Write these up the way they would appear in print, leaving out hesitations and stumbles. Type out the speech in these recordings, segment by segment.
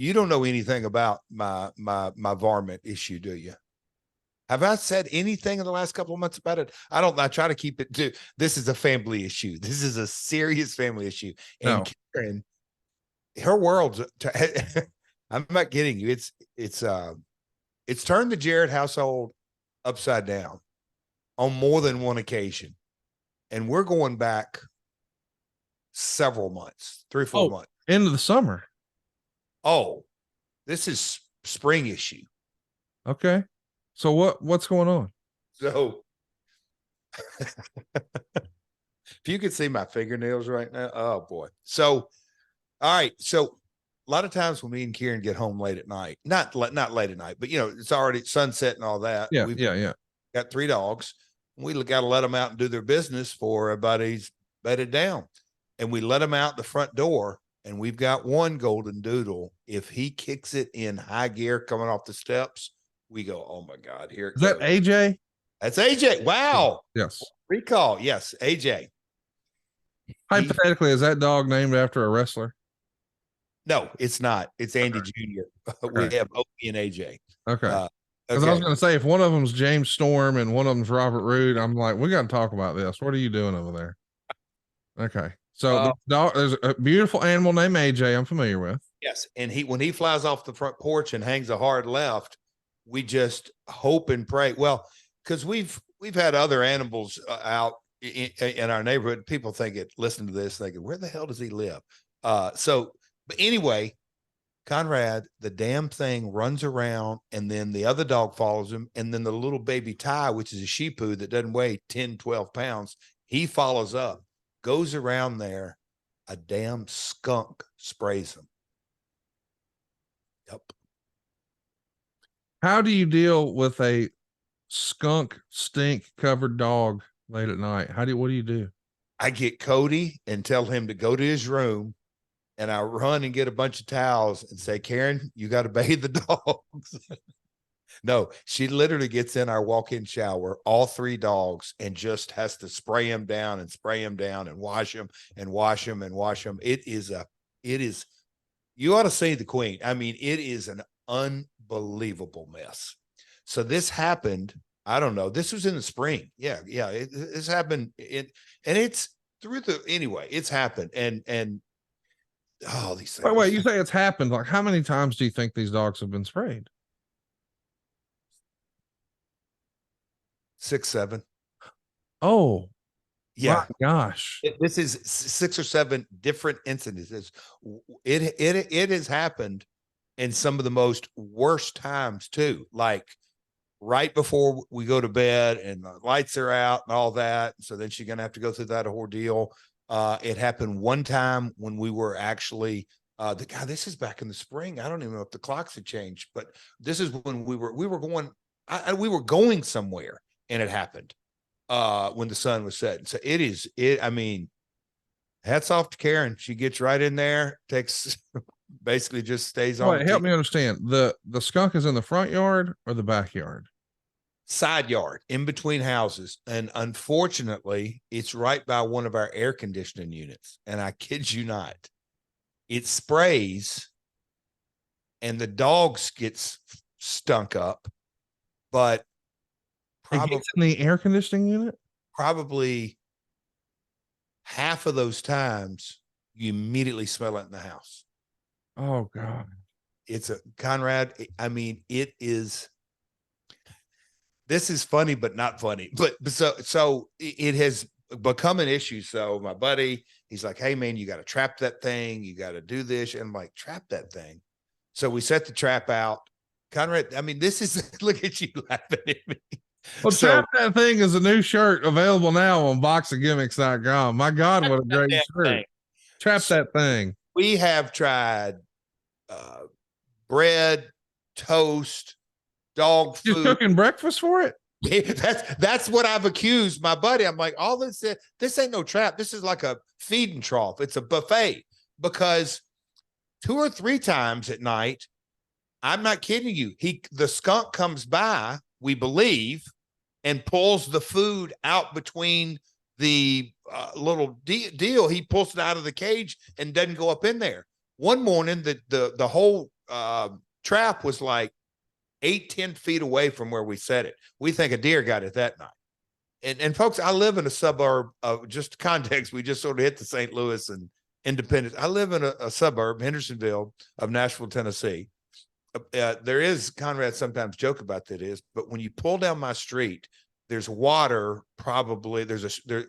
You don't know anything about my varmint issue, do you? Have I said anything in the last couple of months about it? I try to keep it to, this is a family issue. This is a serious family issue. And No. Karen, her world's, I'm not kidding you. It's turned the Jarrett household upside down on more than one occasion. And we're going back several months, 3 or 4 months. Into the summer. Oh, this is spring issue. Okay. So what's going on? So if you could see my fingernails right now, oh boy. So, all right. So a lot of times when me and Kieran get home late at night, not late at night, but it's already sunset and all that. Yeah. We've got 3 dogs. We got to let them out and do their business for everybody's bedded down. And we let them out the front door. And we've got one golden doodle. If he kicks it in high gear coming off the steps, we go, oh my God, here it goes. Is that AJ? That's AJ. Wow. Yes. Recall. Yes, AJ. Hypothetically, is that dog named after a wrestler? No, it's not. It's Andy Jr. Okay. We have Opie and AJ. Okay. Because I was going to say, if one of them's James Storm and one of them's Robert Roode, I'm like, we got to talk about this. What are you doing over there? Okay. So the dog, there's a beautiful animal named AJ I'm familiar with. Yes. And when he flies off the front porch and hangs a hard left, we just hope and pray. Well, because we've had other animals out in our neighborhood. People listen to this, thinking, where the hell does he live? But anyway, Conrad, the damn thing runs around, and then the other dog follows him, and then the little baby Ty, which is a Shih Tzu that doesn't weigh 10, 12 pounds, he follows up, goes around there, a damn skunk sprays him. Yep. How do you deal with a skunk stink covered dog late at night? What do you do? I get Cody and tell him to go to his room, and I run and get a bunch of towels and say, Karen, you got to bathe the dogs. No, she literally gets in our walk-in shower, all 3 dogs, and just has to spray them down and wash them and wash them and wash them. It is, you ought to see the queen. I mean, it is an unbelievable mess. So this happened, I don't know, this was in the spring. Yeah. This happened and it's it's happened. And oh, these things. Wait, you say it's happened. Like, how many times do you think these dogs have been sprayed? 6, 7. Oh, yeah. My gosh. This is 6 or 7 different incidences. It has happened in some of the most worst times too. Like right before we go to bed and the lights are out and all that. So then she's going to have to go through that ordeal. It happened one time when we were actually, this is back in the spring. I don't even know if the clocks had changed, but this is when we were going somewhere, and it happened when the sun was setting. So I mean, hats off to Karen. She gets right in there, takes basically just stays on. Wait, help me understand. The skunk is in the front yard or the backyard? Side yard, in between houses. And unfortunately, it's right by one of our air conditioning units. And I kid you not, it sprays and the dogs gets stunk up, but probably it gets in the air conditioning unit. Probably half of those times you immediately smell it in the house. Oh God. It's a Conrad. I mean, this is funny, but not funny. But so it has become an issue. So my buddy, he's like, hey man, you got to trap that thing. You got to do this. And I'm like, trap that thing. So we set the trap out. Conrad, I mean, this is, look at you laughing at me. Well, Trap That Thing is a new shirt available now on boxofgimmicks.com. My God, what a great shirt. Trap That Thing. We have tried bread, toast, dog food. You're cooking breakfast for it? That's what I've accused my buddy. I'm like, all this ain't no trap. This is like a feeding trough. It's a buffet. Because 2 or 3 times at night, I'm not kidding you, the skunk comes by, we believe, and pulls the food out between the little deal. He pulls it out of the cage and doesn't go up in there. One morning, the whole trap was like 8-10 feet away from where we set it. We think a deer got it that night. And folks, I live in a suburb of, just context, we just sort of hit the St. Louis and Independence. I live in a suburb, Hendersonville, of Nashville, Tennessee. There is, Conrad sometimes joke about that is, but when you pull down my street, there's water. Probably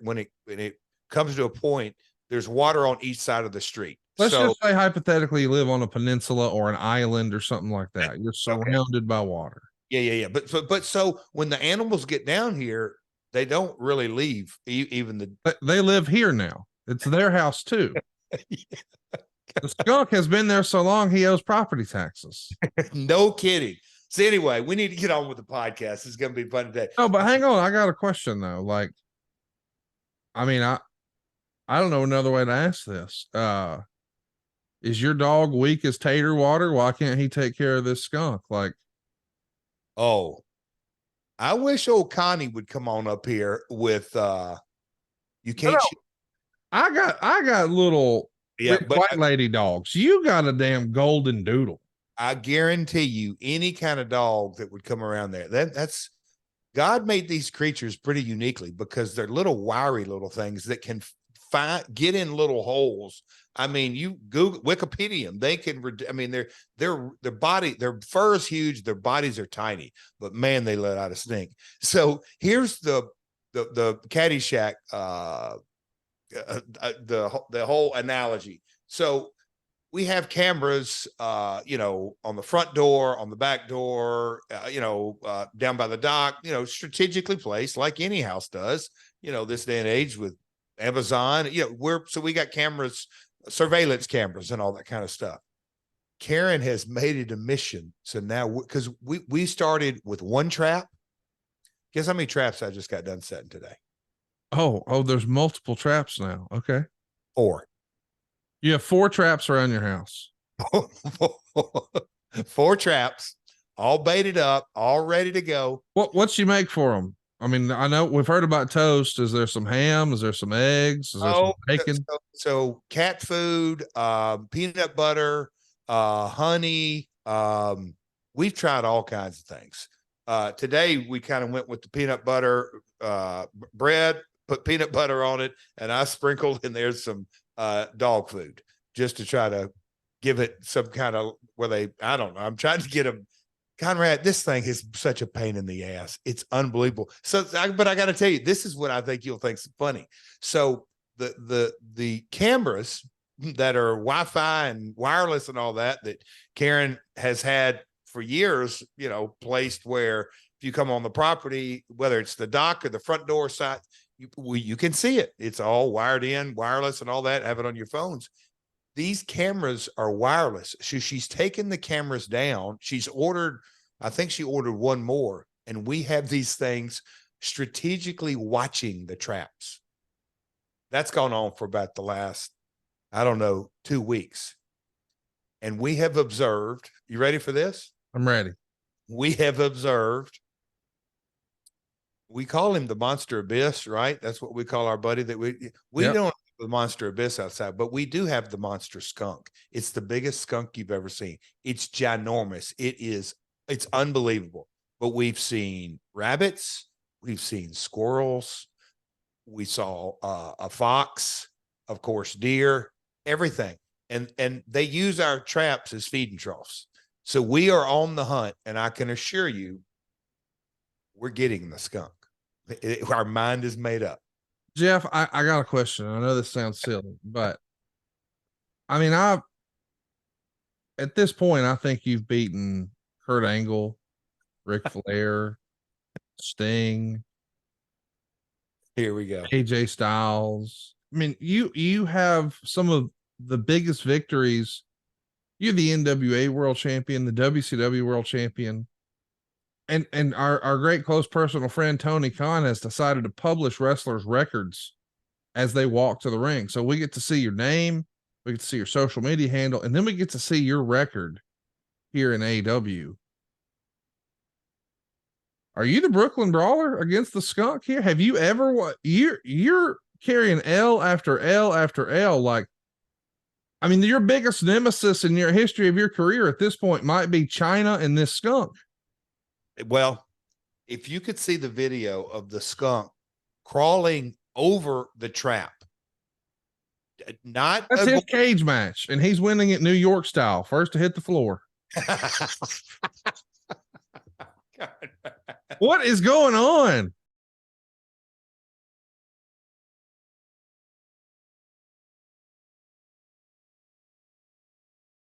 when it comes to a point, there's water on each side of the street. Let's just say hypothetically you live on a peninsula or an island or something like that. You're surrounded by water. Yeah. But so when the animals get down here, they don't really leave. Even they live here now. It's their house too. The skunk has been there so long he owes property taxes. No kidding. So anyway, we need to get on with the podcast. It's going to be fun today. Oh, but hang on. I got a question though. Like, I mean, I don't know another way to ask this. Is your dog weak as tater water? Why can't he take care of this skunk? Like, oh, I wish old Connie would come on up here with you can't. I got little white lady dogs. You got a damn golden doodle. I guarantee you, any kind of dog that would come around there, that's God made these creatures pretty uniquely because they're little wiry little things that can get in little holes. I mean, you Google Wikipedia them. They can. I mean, their body, their fur is huge. Their bodies are tiny, but man, they let out a stink. So here's the Caddyshack, the whole analogy. So we have cameras, on the front door, on the back door, down by the dock, strategically placed like any house does. This day and age with Amazon, we got cameras, surveillance cameras and all that kind of stuff. Karen has made it a mission. So now, because we started with one trap. Guess how many traps I just got done setting today? Oh, there's multiple traps now. Okay. 4. You have 4 traps around your house. 4 traps, all baited up, all ready to go. What's you make for them? I mean, I know we've heard about toast. Is there some ham? Is there some eggs? Is there some bacon? So cat food, peanut butter, honey. We've tried all kinds of things. Today we kind of went with the peanut butter bread, put peanut butter on it, and I sprinkled in there some dog food just to try to give it some kind of I don't know. I'm trying to get them. Conrad, this thing is such a pain in the ass. It's unbelievable. But I got to tell you, this is what I think you'll think's funny. So the cameras that are Wi-Fi and wireless and all that Karen has had for years, placed where if you come on the property, whether it's the dock or the front door side, you can see it. It's all wired in, wireless and all that, have it on your phones. These cameras are wireless. So she's taken the cameras down. I think she ordered one more, and we have these things strategically watching the traps. That's gone on for about the last, 2 weeks. And we have observed, you ready for this? I'm ready. We have observed, we call him the Monster Abyss, right? That's what we call our buddy that we don't have the Monster Abyss outside, but we do have the monster skunk. It's the biggest skunk you've ever seen. It's ginormous. It's unbelievable. But we've seen rabbits, we've seen squirrels, we saw a fox, of course, deer, everything. And they use our traps as feeding troughs. So we are on the hunt, and I can assure you, we're getting the skunk. Our mind is made up. Jeff, I got a question. I know this sounds silly, but I mean, at this point, I think you've beaten Kurt Angle, Ric Flair, Sting. Here we go. AJ Styles. I mean, you have some of the biggest victories. You're the NWA world champion, the WCW world champion. And our great close personal friend Tony Khan has decided to publish wrestlers' records as they walk to the ring. So we get to see your name, we get to see your social media handle, and then we get to see your record here in AEW. Are you the Brooklyn Brawler against the skunk here? Have you ever you're carrying L after L after L? Like, I mean, your biggest nemesis in your history of your career at this point might be China and this skunk. Well, if you could see the video of the skunk crawling over the trap, that's his cage match, and he's winning it New York style, first to hit the floor. What is going on?